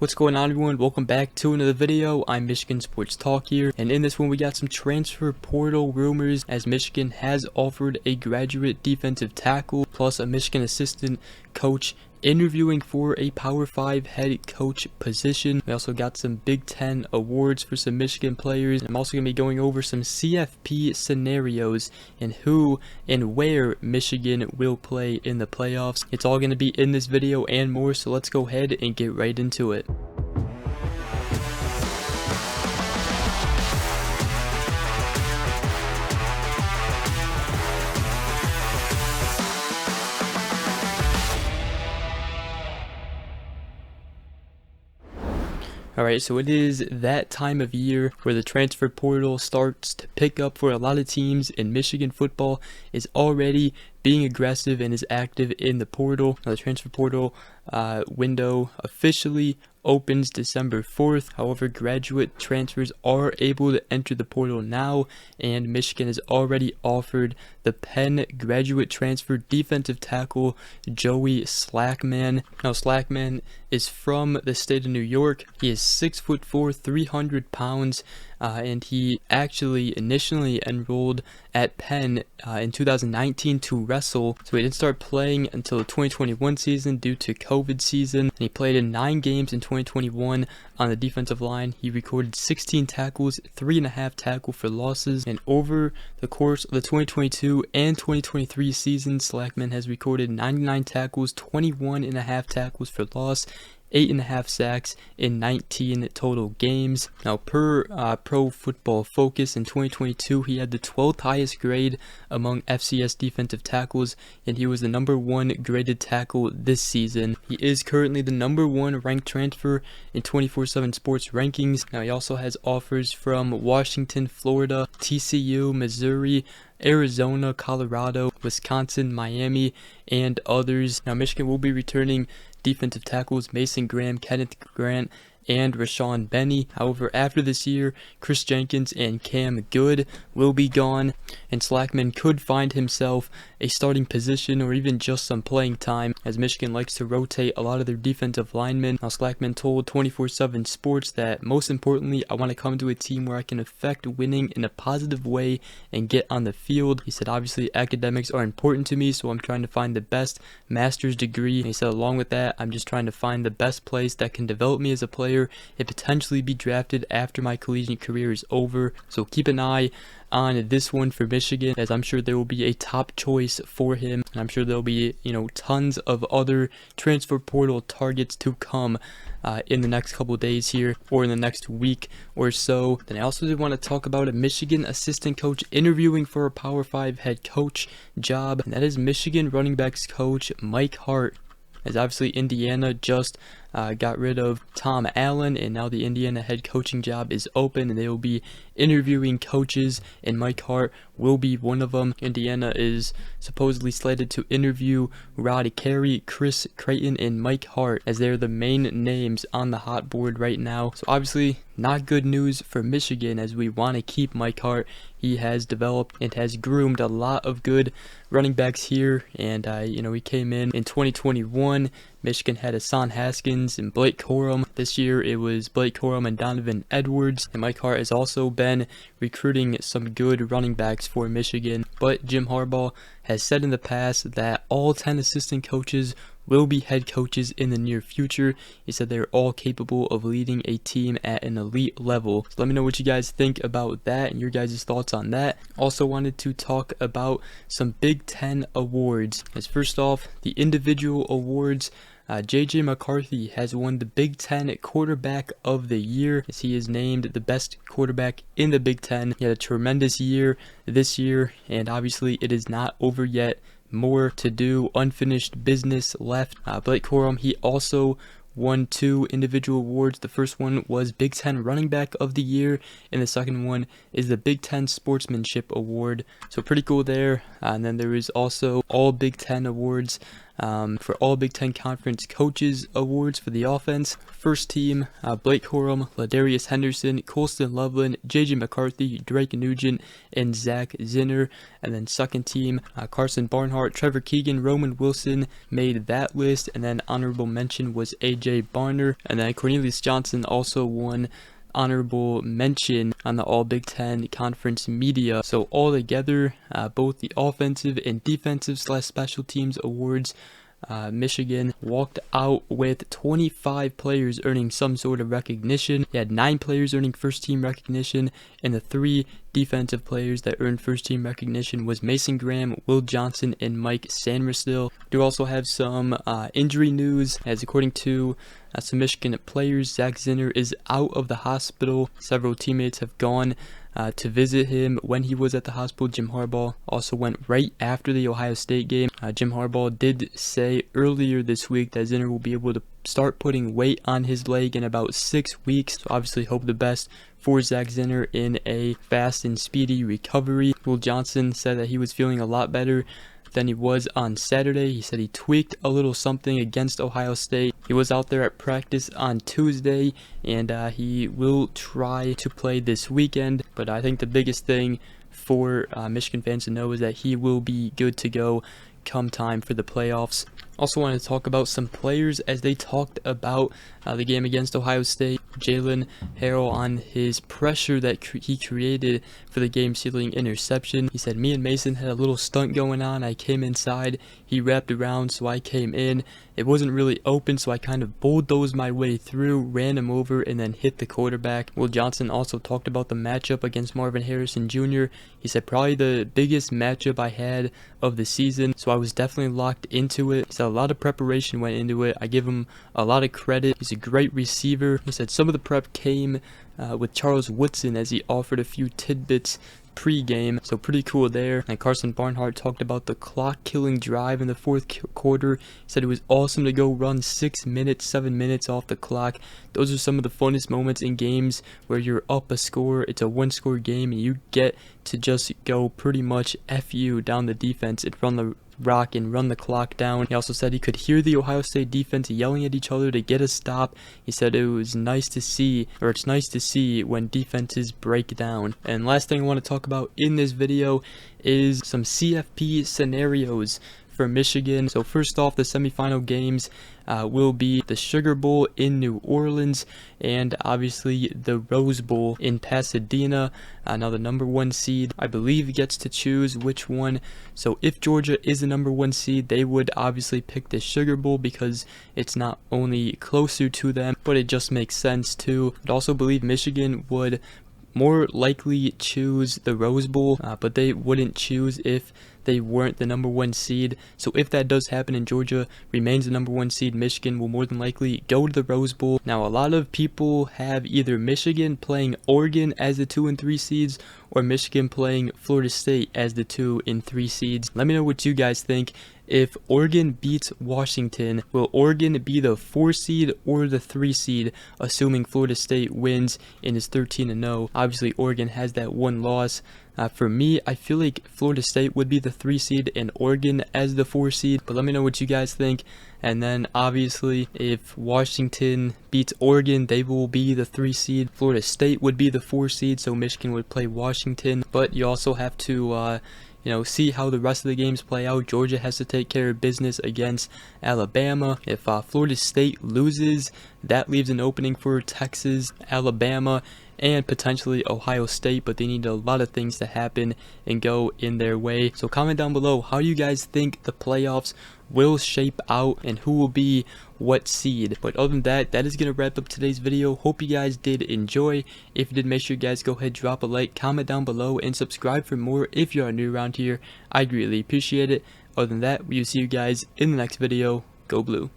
What's going on, everyone? Welcome back to another video. I'm Michigan Sports Talk here, and in this one we got some transfer portal rumors as Michigan has offered a graduate defensive tackle plus a Michigan assistant coach interviewing for a Power 5 head coach position. We also got some Big Ten awards for some Michigan players. I'm also going to be going over some CFP scenarios and who and where Michigan will play in the playoffs. It's all going to be in this video and more, so let's go ahead and get right into it. Alright, so it is that time of year where the transfer portal starts to pick up for a lot of teams, and Michigan football is already being aggressive and is active in the portal. Now, the transfer portal window officially opens December 4th. However, graduate transfers are able to enter the portal now, and Michigan has already offered the Penn graduate transfer defensive tackle Joey Slackman. Now, Slackman is from the state of New York. He is 6'4", 300 pounds, and he actually initially enrolled at Penn in 2019 to wrestle, so he didn't start playing until the 2021 season due to COVID season. And he played in 9 games in 2021 on the defensive line. He recorded 16 tackles, 3.5 tackle for losses, and over the course of the 2022 and 2023 seasons, Slackman has recorded 99 tackles, 21.5 tackles for loss, 8.5 sacks in 19 total games. Now, per Pro Football Focus in 2022, he had the 12th highest grade among FCS defensive tackles, and he was the #1 graded tackle this season. He is currently the #1 ranked transfer in 24/7 Sports rankings. Now, he also has offers from Washington, Florida, TCU, Missouri, Arizona, Colorado, Wisconsin, Miami, and others. Now, Michigan will be returning defensive tackles Mason Graham, Kenneth Grant, and Rashawn Benny. However, after this year, Chris Jenkins and Cam Good will be gone, and Slackman could find himself a starting position or even just some playing time, as Michigan likes to rotate a lot of their defensive linemen. Now, Slackman told 24/7 Sports that, most importantly, I want to come to a team where I can affect winning in a positive way and get on the field. He said, obviously, academics are important to me, so I'm trying to find the best master's degree. And he said, along with that, I'm just trying to find the best place that can develop me as a player and potentially be drafted after my collegiate career is over. So keep an eye on this one for Michigan, as I'm sure there will be a top choice for him, and I'm sure there'll be tons of other transfer portal targets to come in the next couple days here, or in the next week or so. Then I also did want to talk about a Michigan assistant coach interviewing for a Power 5 head coach job, and that is Michigan running backs coach Mike Hart. As obviously Indiana just got rid of Tom Allen, and now the Indiana head coaching job is open, and they will be interviewing coaches, and Mike Hart will be one of them. Indiana is supposedly slated to interview Roddy Carey, Chris Creighton, and Mike Hart, as they're the main names on the hot board right now. So obviously not good news for Michigan, as we want to keep Mike Hart. He has developed and has groomed a lot of good running backs here, and he came in 2021. Michigan had Hassan Haskins and Blake Corum. This year it was Blake Corum and Donovan Edwards. And Mike Hart has also been recruiting some good running backs for Michigan. But Jim Harbaugh has said in the past that all 10 assistant coaches will be head coaches in the near future. He said they're all capable of leading a team at an elite level. So let me know what you guys think about that and your guys' thoughts on that. Also wanted to talk about some Big Ten awards. As first off, the individual awards. JJ McCarthy has won the Big Ten Quarterback of the Year, as he is named the best quarterback in the Big Ten. He had a tremendous year this year, and obviously it is not over yet. More to do, unfinished business left. Blake Corum, he also won 2 individual awards. The first one was Big Ten Running Back of the Year, and the second one is the Big Ten Sportsmanship Award. So pretty cool there. And then there is also all Big Ten awards for all Big Ten Conference Coaches Awards for the offense. First team, Blake Corum, Ladarius Henderson, Colston Loveland, J.J. McCarthy, Drake Nugent, and Zach Zinter. And then second team, Carson Barnhart, Trevor Keegan, Roman Wilson made that list. And then honorable mention was A.J. Barner. And then Cornelius Johnson also won honorable mention on the All Big Ten Conference Media. So all together, both the offensive and defensive / special teams awards, Michigan walked out with 25 players earning some sort of recognition. You had 9 players earning first team recognition, and the 3 defensive players that earned first team recognition was Mason Graham, Will Johnson, and Mike Sanderstill. We do also have some injury news, as according to some Michigan players, Zach Zinter is out of the hospital. Several teammates have gone to visit him when he was at the hospital. Jim Harbaugh also went right after the Ohio State game. Jim Harbaugh did say earlier this week that Zinter will be able to start putting weight on his leg in about 6 weeks. So obviously hope the best for Zach Zinter in a fast and speedy recovery. Will Johnson said that he was feeling a lot better than he was on Saturday. He said he tweaked a little something against Ohio State. He was out there at practice on Tuesday, and he will try to play this weekend. But I think the biggest thing for Michigan fans to know is that he will be good to go come time for the playoffs. Also wanted to talk about some players as they talked about the game against Ohio State. Jalen Harrell on his pressure that he created for the game-sealing interception. He said, "Me and Mason had a little stunt going on. I came inside. He wrapped around, so I came in. It wasn't really open, so I kind of bulldozed my way through, ran him over, and then hit the quarterback." Will Johnson also talked about the matchup against Marvin Harrison Jr. He said, "Probably the biggest matchup I had of the season, so I was definitely locked into it." He said a lot of preparation went into it. I give him a lot of credit. He's a great receiver. He said some of the prep came with Charles Woodson as he offered a few tidbits pre-game, so pretty cool there. And Carson Barnhart talked about the clock-killing drive in the fourth quarter. He said it was awesome to go run 6 minutes, 7 minutes off the clock. Those are some of the funnest moments in games where you're up a score. It's a one-score game, and you get to just go pretty much F you down the defense and run the rock and run the clock down. He also said he could hear the Ohio State defense yelling at each other to get a stop. He said it was nice to see, or it's nice to see when defenses break down. And last thing I want to talk about in this video is some CFP scenarios for Michigan. So first off, the semifinal games will be the Sugar Bowl in New Orleans and obviously the Rose Bowl in Pasadena. Now the number 1 seed, I believe, gets to choose which one. So if Georgia is the number 1 seed, they would obviously pick the Sugar Bowl because it's not only closer to them, but it just makes sense too. I'd also believe Michigan would more likely choose the Rose Bowl, but they wouldn't choose if they weren't the number 1 seed. So if that does happen and Georgia remains the number 1 seed, Michigan will more than likely go to the Rose Bowl. Now a lot of people have either Michigan playing Oregon as the 2 and 3 seeds or Michigan playing Florida State as the 2 and 3 seeds. Let me know what you guys think. If Oregon beats Washington, will Oregon be the 4 seed or the 3 seed, assuming Florida State wins and is 13-0? Obviously, Oregon has that 1 loss. For me, I feel like Florida State would be the 3 seed and Oregon as the 4 seed, but let me know what you guys think. And then obviously, if Washington beats Oregon, they will be the 3 seed. Florida State would be the 4 seed, so Michigan would play Washington. But you also have to see how the rest of the games play out. Georgia has to take care of business against Alabama. If Florida State loses, that leaves an opening for Texas, Alabama, and potentially Ohio State, but they need a lot of things to happen and go in their way. So comment down below how you guys think the playoffs will shape out and who will be what seed. But other than that, that is going to wrap up today's video. Hope you guys did enjoy. If you did, make sure you guys go ahead, drop a like, comment down below, and subscribe for more if you are new around here. I greatly appreciate it. Other than that, we will see you guys in the next video. Go Blue.